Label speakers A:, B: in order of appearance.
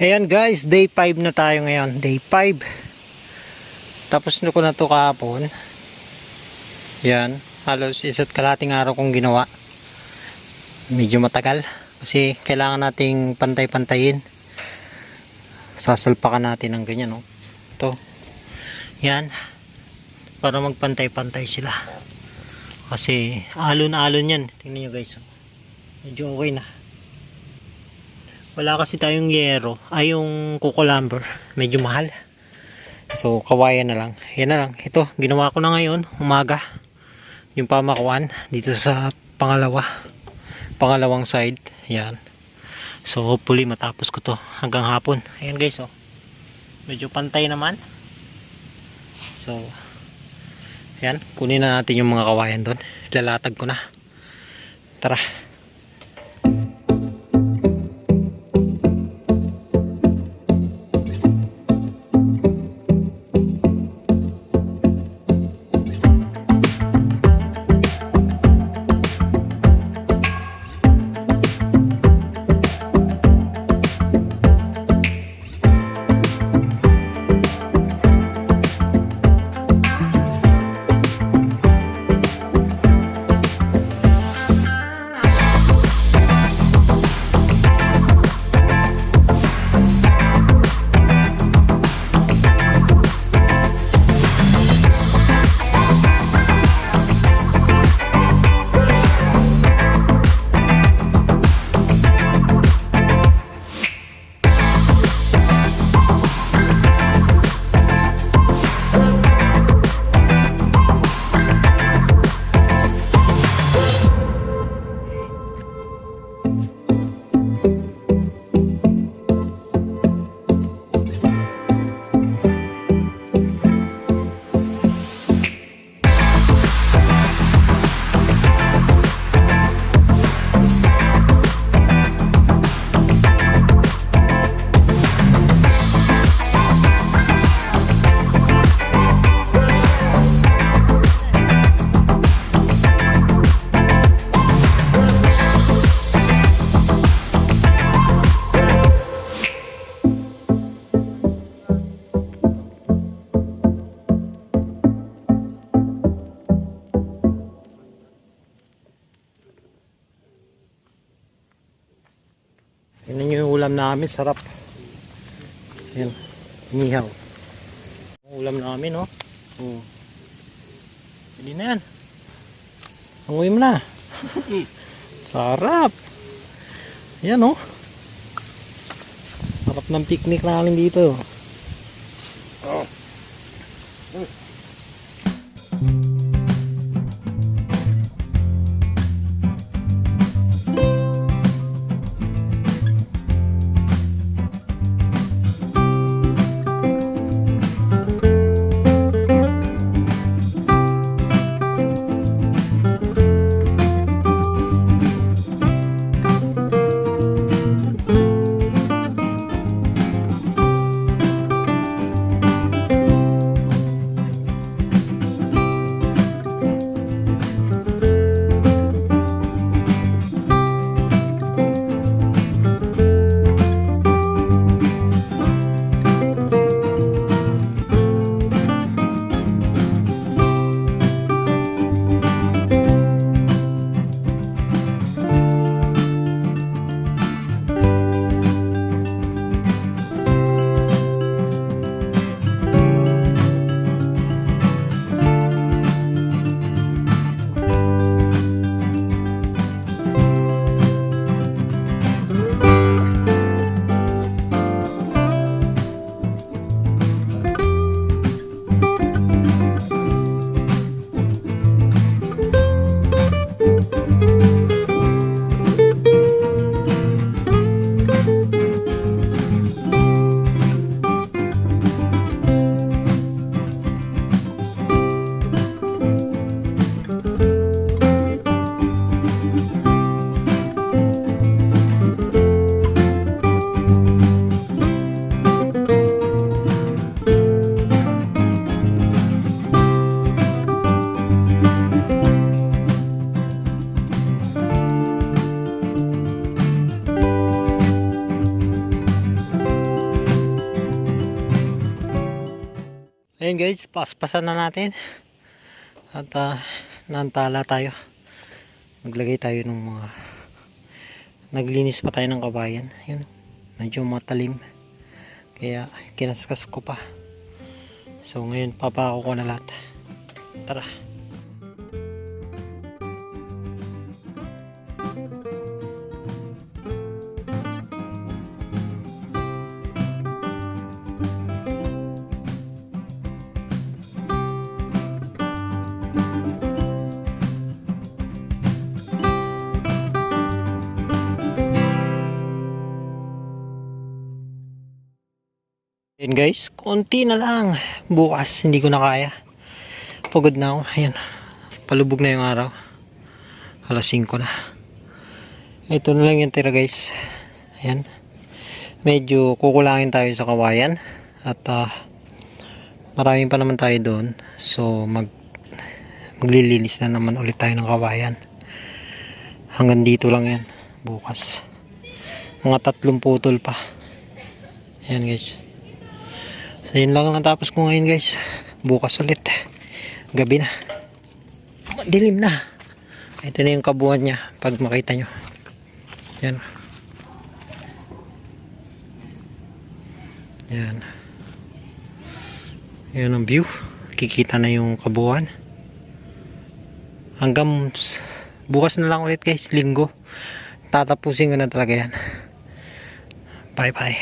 A: Ayan guys, day 5 na tayo ngayon. Day 5. Tapos na ko na to kahapon. Yan, halos isa't kalating araw kong ginawa. Medyo matagal kasi kailangan nating pantay-pantayin. Sasalpakan natin ng ganyan, no. Ito. Yan. Para magpantay-pantay sila. Kasi alon-alon yan. Tingnan nyo guys. Medyo okay na. Wala kasi tayong yero. Ay yung Kuko lumber. Medyo mahal. So kawayan na lang. Yan na lang. Ito. Ginawa ko na ngayon. Umaga. Yung pamakuan. Dito sa pangalawang side. Yan. So hopefully matapos ko to hanggang hapon. Ayan guys. Oh. Medyo pantay naman. So yan. Kunin na natin yung mga kawayan doon. Lalatag ko na. Tara. Tingnan nyo yung ulam namin, sarap. Ayan, inihaw. Yung ulam namin, no? Oh. Pwede na yan. Hanguin mo na. Sarap. Ayan, no? Sarap ng picnic namin dito. Oh. Ayun guys, paspasan na natin. At naantala tayo. Naglagay tayo ng mga naglinis pa tayo ng kabayan. Yun, medyo matalim. Kaya kinaskas ko pa. So ngayon papako ko na lahat. Tara. Ayan guys, konti na lang. Bukas hindi ko na kaya. Pagod na ako. Ayan, palubog na yung araw. Alas 5 na. Ito na lang yung tira guys. Ayan. Medyo kukulangin tayo sa kawayan. At maraming pa naman tayo doon. So maglilinis na naman ulit tayo ng kawayan. Hanggang dito lang yan. Bukas. Mga 3 putol pa. Ayan guys. So yun lang natapos ko ngayon guys. Bukas ulit. Gabi na. Dilim na. Ito na yung kabuuan niya. Pag makita nyo. Yan. Yan. Yan ang view. Kikita na yung kabuuan. Hanggang bukas na lang ulit guys. Linggo. Tatapusin ko na talaga yan. Bye bye.